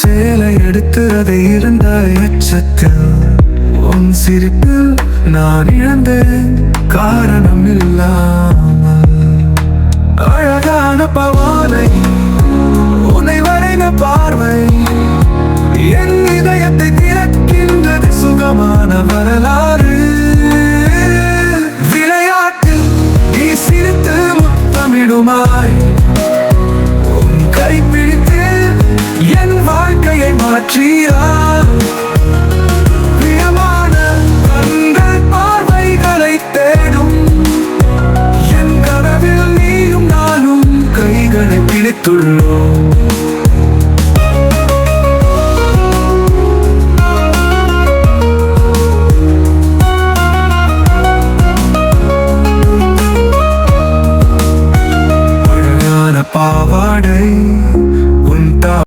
சேலை எடுத்து அதை இருந்த எச்சத்தில் உன் சிரிப்பில் நான் இழந்தேன் காரணம் இல்லாமல். அழகான பவானை உன்னை வரைந்த பார்வை என் இதயத்தை திறக்கின்றது சுகமான வரலாறு. விளையாட்டில் நீ சிரித்து முத்தமிடுமாய் உன் கைப்பிடித்து என் வாழ்க்கையை மாற்றி